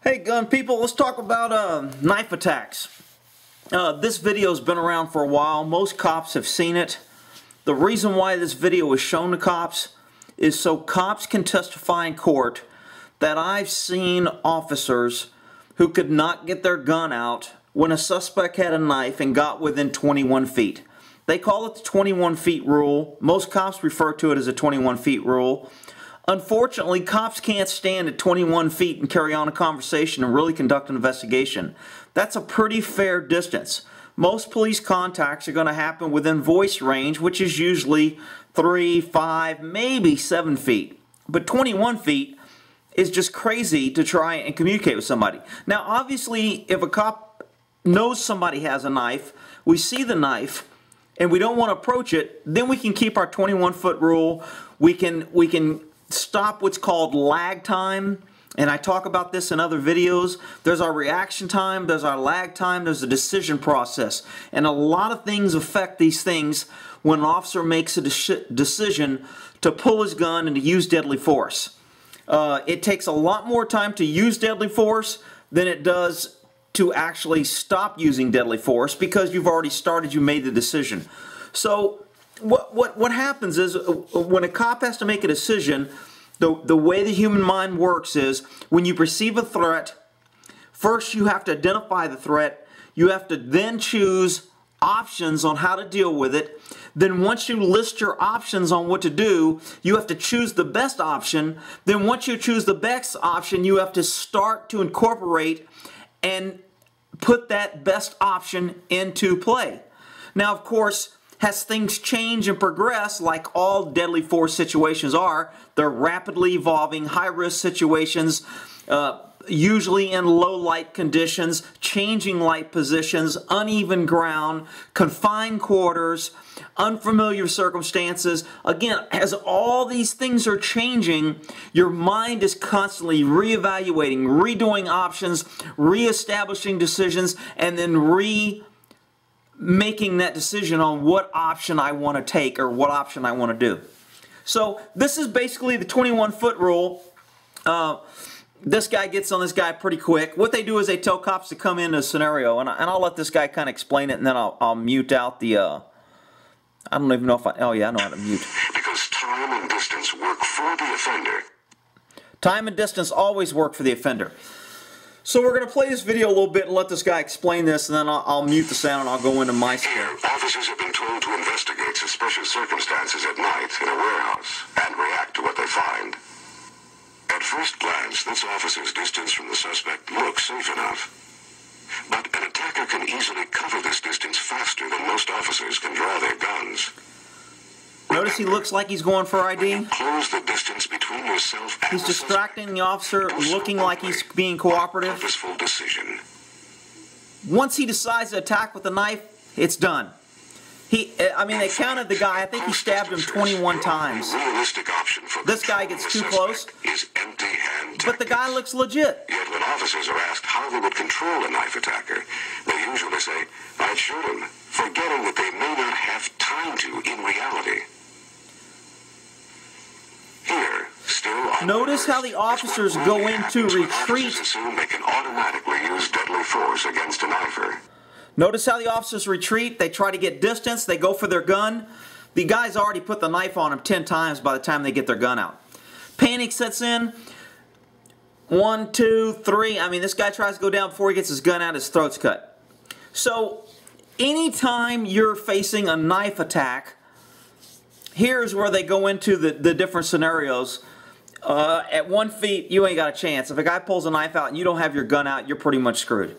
Hey gun people, let's talk about knife attacks. This video's been around for a while. Most cops have seen it. The reason why this video was shown to cops is so cops can testify in court that I've seen officers who could not get their gun out when a suspect had a knife and got within 21 feet. They call it the 21 feet rule. Most cops refer to it as a 21 feet rule. Unfortunately, cops can't stand at 21 feet and carry on a conversation and really conduct an investigation. That's a pretty fair distance. Most police contacts are going to happen within voice range, which is usually 3, 5, maybe 7 feet. But 21 feet is just crazy to try and communicate with somebody. Now, obviously, if a cop knows somebody has a knife, we see the knife, and we don't want to approach it, then we can keep our 21-foot rule. We can stop what's called lag time, and I talk about this in other videos. There's our reaction time, there's our lag time, there's a decision process, and a lot of things affect these things when an officer makes a decision to pull his gun and to use deadly force. It takes a lot more time to use deadly force than it does to actually stop using deadly force, because you've already started, you made the decision. So what happens is when a cop has to make a decision, the way the human mind works is when you perceive a threat, first you have to identify the threat, you have to then choose options on how to deal with it. Then once you list your options on what to do, you have to choose the best option. Then once you choose the best option, you have to start to incorporate and put that best option into play. Now, of course, as things change and progress, like all deadly force situations are, they're rapidly evolving, high-risk situations, usually in low light conditions, changing light positions, uneven ground, confined quarters, unfamiliar circumstances. Again, as all these things are changing, your mind is constantly reevaluating, redoing options, reestablishing decisions, and then making that decision on what option I want to take or what option I want to do. So this is basically the 21-foot rule. This guy gets on this guy pretty quick. What they do is they tell cops to come into a scenario, and I'll let this guy kind of explain it, and then I'll mute out the, I don't even know if oh yeah, I know how to mute. Because time and distance work for the offender. Time and distance always work for the offender. So we're going to play this video a little bit and let this guy explain this, and then I'll mute the sound and I'll go into my Here, officers have been told to investigate suspicious circumstances at night in a warehouse and react to what they find. At first glance, this officer's distance from the suspect looks safe enough. But an attacker can easily cover this distance faster than most officers can draw their guns. Notice he looks like he's going for ID. Close the distance between yourself and He's distracting the officer, looking like he's being cooperative. Purposeful decision. Once he decides to attack with a knife, it's done. They counted the guy. I think he stabbed him 21 times. This guy gets too close, but the guy looks legit. Yet when officers are asked how they would control a knife attacker, they usually say, "I'd shoot him," forgetting that they may not have time to in reality. Here, still notice how the officers go into retreat. Assume they can automatically use deadly force against a knifer. Notice how the officers retreat. They try to get distance. They go for their gun. The guy's already put the knife on him 10 times by the time they get their gun out. Panic sets in. 1, 2, 3. This guy tries to go down before he gets his gun out. His throat's cut. So, anytime you're facing a knife attack, here's where they go into the different scenarios. At 1 feet, you ain't got a chance. If a guy pulls a knife out and you don't have your gun out, you're pretty much screwed.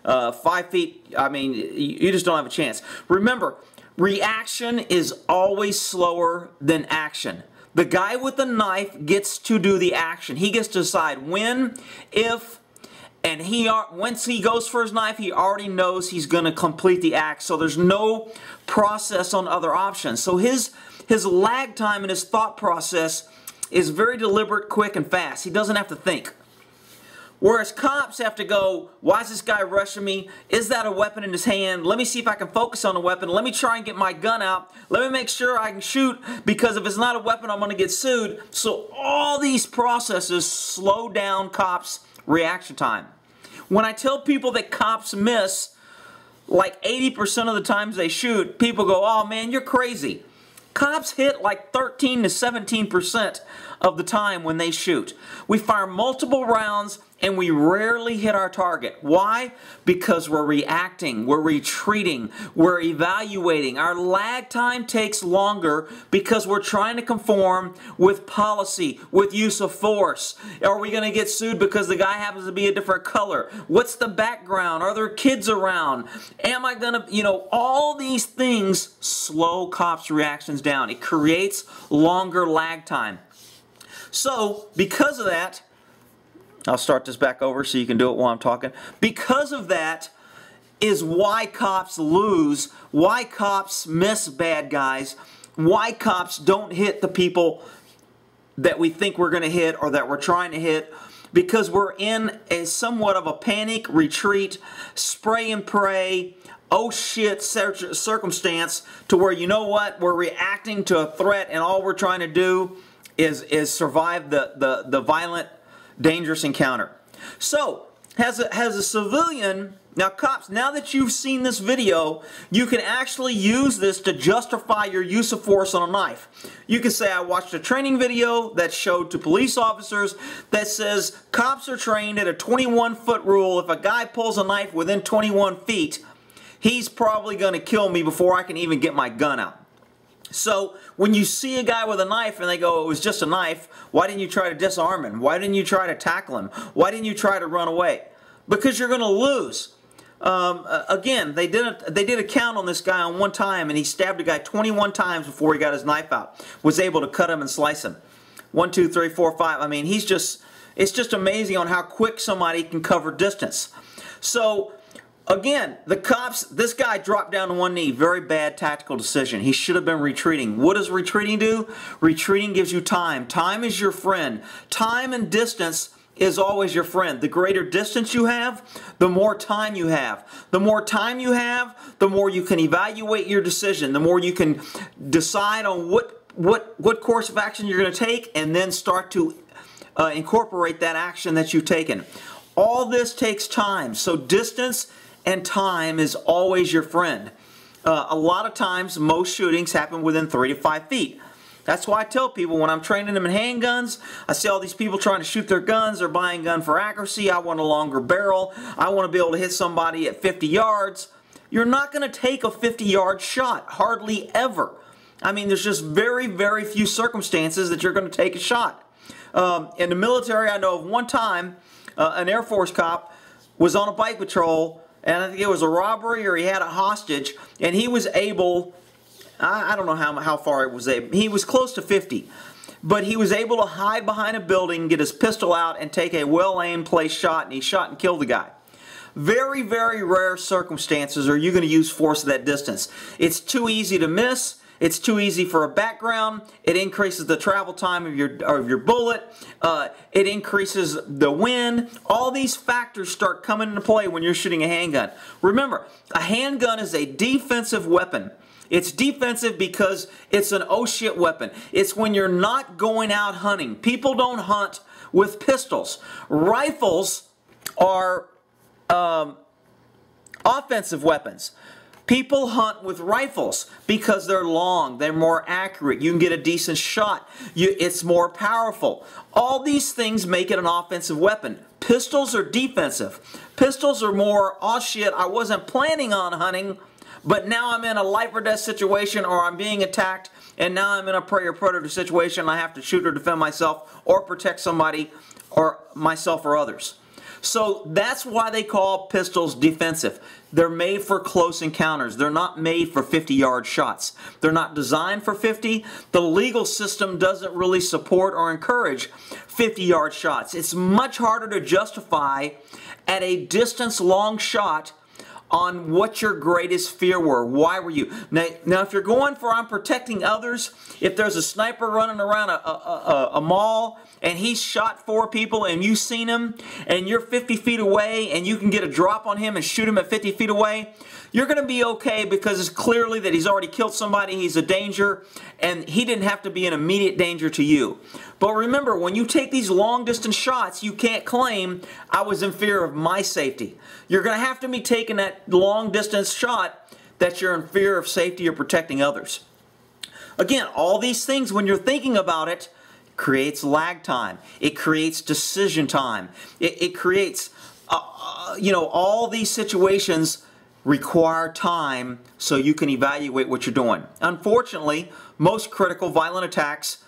5 feet, you just don't have a chance. Remember, reaction is always slower than action. The guy with the knife gets to do the action. He gets to decide when, if, and once he goes for his knife, he already knows he's going to complete the act. So there's no process on other options. So his lag time and his thought process is very deliberate, quick, and fast. He doesn't have to think. Whereas cops have to go, why is this guy rushing me? Is that a weapon in his hand? Let me see if I can focus on the weapon. Let me try and get my gun out. Let me make sure I can shoot, because if it's not a weapon, I'm going to get sued. So all these processes slow down cops' reaction time. When I tell people that cops miss like 80% of the times they shoot, people go, oh man, you're crazy. Cops hit like 13 to 17% of the time when they shoot. We fire multiple rounds and we rarely hit our target. Why? Because we're reacting, we're retreating, we're evaluating. Our lag time takes longer because we're trying to conform with policy, with use of force. Are we going to get sued because the guy happens to be a different color? What's the background? Are there kids around? Am I going to, all these things slow cops' reactions down. It creates longer lag time. So, because of that, I'll start this back over so you can do it while I'm talking. Because of that is why cops lose, why cops miss bad guys, why cops don't hit the people that we think we're going to hit or that we're trying to hit, because we're in a somewhat of a panic, retreat, spray and pray, oh shit circumstance, to where, you know what, we're reacting to a threat and all we're trying to do is survive the violent, dangerous encounter. So, as a civilian, now cops, now that you've seen this video, you can actually use this to justify your use of force on a knife. You can say, I watched a training video that showed to police officers that says cops are trained at a 21-foot rule. If a guy pulls a knife within 21 feet, he's probably going to kill me before I can even get my gun out. So, when you see a guy with a knife and they go, it was just a knife, why didn't you try to disarm him? Why didn't you try to tackle him? Why didn't you try to run away? Because you're going to lose. Again, they did a count on this guy on one time, and he stabbed a guy 21 times before he got his knife out. Was able to cut him and slice him. 1, 2, 3, 4, 5. I mean, it's just amazing on how quick somebody can cover distance. So, again, the cops, this guy dropped down to one knee. Very bad tactical decision. He should have been retreating. What does retreating do? Retreating gives you time. Time is your friend. Time and distance is always your friend. The greater distance you have, the more time you have. The more time you have, the more you can evaluate your decision. The more you can decide on what course of action you're going to take, and then start to incorporate that action that you've taken. All this takes time. So distance and time is always your friend. A lot of times, most shootings happen within 3 to 5 feet. That's why I tell people when I'm training them in handguns, I see all these people trying to shoot their guns. They're buying a gun for accuracy. I want a longer barrel. I want to be able to hit somebody at 50 yards. You're not going to take a 50-yard shot, hardly ever. I mean, there's just very, very few circumstances that you're going to take a shot. In the military, I know of one time, an Air Force cop was on a bike patrol, and I think it was a robbery or he had a hostage, and he was able, I don't know how far it was able, he was close to 50, but he was able to hide behind a building, get his pistol out, and take a well-aimed place shot, and he shot and killed the guy. Very, very rare circumstances are you going to use force at that distance. It's too easy to miss. It's too easy for a background. It increases the travel time of your bullet. It increases the wind. All these factors start coming into play when you're shooting a handgun. Remember, a handgun is a defensive weapon. It's defensive because it's an oh shit weapon. It's when you're not going out hunting. People don't hunt with pistols. Rifles are offensive weapons. People hunt with rifles because they're long, they're more accurate, you can get a decent shot, it's more powerful. All these things make it an offensive weapon. Pistols are defensive. Pistols are more, oh shit, I wasn't planning on hunting, but now I'm in a life or death situation, or I'm being attacked, and now I'm in a prey or predator situation, and I have to shoot or defend myself or protect somebody or myself or others. So that's why they call pistols defensive. They're made for close encounters. They're not made for 50-yard shots. They're not designed for 50. The legal system doesn't really support or encourage 50-yard shots. It's much harder to justify at a distance long shot on what your greatest fear were. Why were you? Now if you're going for I'm protecting others, if there's a sniper running around a mall and he's shot 4 people and you've seen him and you're 50 feet away and you can get a drop on him and shoot him at 50 feet away, you're going to be okay because it's clearly that he's already killed somebody, he's a danger, and he didn't have to be an immediate danger to you. But remember, when you take these long distance shots, you can't claim I was in fear of my safety. You're going to have to be taking that long distance shot that you're in fear of safety or protecting others. Again, all these things, when you're thinking about it, creates lag time. It creates decision time. It creates, all these situations require time so you can evaluate what you're doing. Unfortunately, most critical violent attacks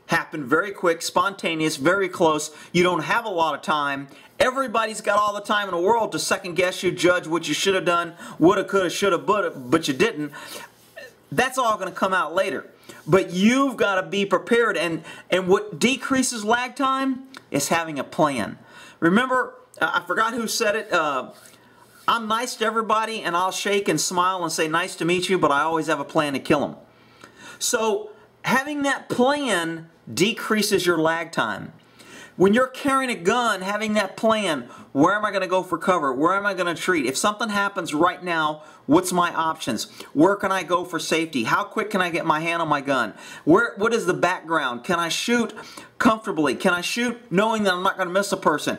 happen very quick, spontaneous, very close. You don't have a lot of time. Everybody's got all the time in the world to second guess you, judge what you should have done, woulda, coulda, shoulda, but you didn't. That's all going to come out later. But you've got to be prepared, and what decreases lag time is having a plan. Remember, I forgot who said it, I'm nice to everybody and I'll shake and smile and say nice to meet you, but I always have a plan to kill them. So having that plan decreases your lag time. When you're carrying a gun, having that plan, where am I going to go for cover? Where am I going to treat? If something happens right now, what's my options? Where can I go for safety? How quick can I get my hand on my gun? What is the background? Can I shoot comfortably? Can I shoot knowing that I'm not going to miss a person?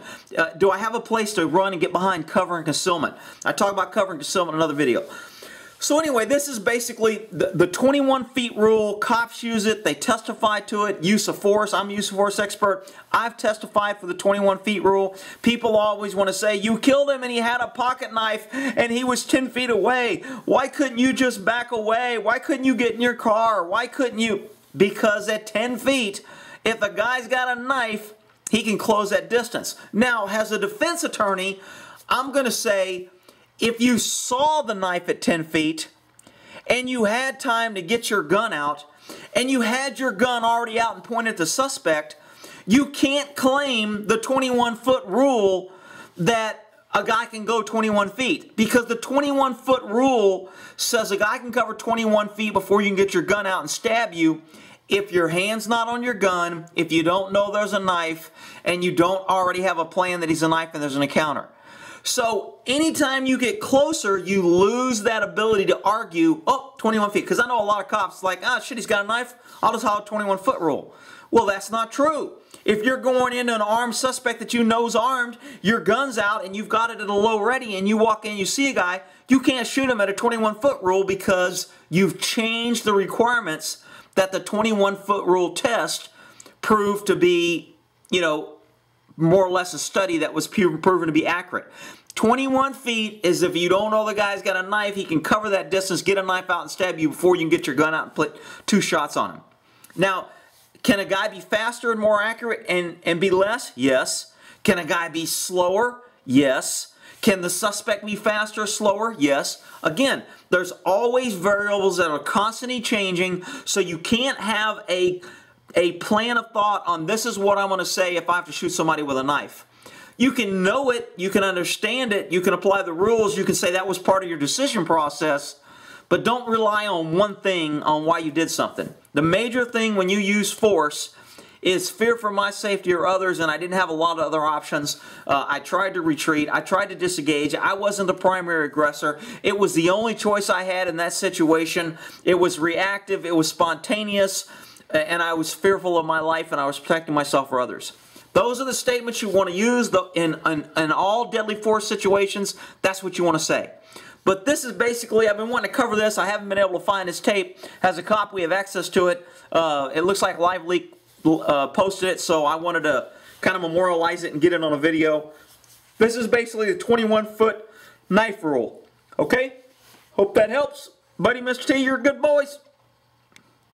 Do I have a place to run and get behind cover and concealment? I talk about cover and concealment in another video. So anyway, this is basically the 21 feet rule. Cops use it. They testify to it. Use of force. I'm a use of force expert. I've testified for the 21 feet rule. People always want to say, you killed him and he had a pocket knife and he was 10 feet away. Why couldn't you just back away? Why couldn't you get in your car? Why couldn't you? Because at 10 feet, if a guy's got a knife, he can close that distance. Now, as a defense attorney, I'm going to say, if you saw the knife at 10 feet and you had time to get your gun out and you had your gun already out and pointed at the suspect, you can't claim the 21-foot rule that a guy can go 21 feet, because the 21-foot rule says a guy can cover 21 feet before you can get your gun out and stab you if your hand's not on your gun, if you don't know there's a knife, and you don't already have a plan that he's a knife and there's an encounter. So anytime you get closer, you lose that ability to argue, oh, 21 feet. Because I know a lot of cops like, ah, shit, he's got a knife. I'll just holler 21-foot rule. Well, that's not true. If you're going into an armed suspect that you know's armed, your gun's out and you've got it at a low ready and you walk in, you see a guy, you can't shoot him at a 21-foot rule because you've changed the requirements that the 21-foot rule test proved to be, more or less a study that was proven to be accurate. 21 feet is if you don't know the guy's got a knife, he can cover that distance, get a knife out and stab you before you can get your gun out and put 2 shots on him. Now, can a guy be faster and more accurate and be less? Yes. Can a guy be slower? Yes. Can the suspect be faster or slower? Yes. Again, there's always variables that are constantly changing, so you can't have a plan of thought on this is what I'm going to say if I have to shoot somebody with a knife. You can know it, you can understand it, you can apply the rules, you can say that was part of your decision process, but don't rely on one thing on why you did something. The major thing when you use force is fear for my safety or others, and I didn't have a lot of other options. I tried to retreat, I tried to disengage, I wasn't the primary aggressor. It was the only choice I had in that situation. It was reactive, it was spontaneous, and I was fearful of my life and I was protecting myself or others. Those are the statements you want to use in all deadly force situations. That's what you want to say. But this is basically, I've been wanting to cover this. I haven't been able to find this tape. Has a copy, we have access to it. It looks like LiveLeak posted it, so I wanted to kind of memorialize it and get it on a video. This is basically the 21-foot knife rule. Okay? Hope that helps. Buddy Mr. T, you're good boys.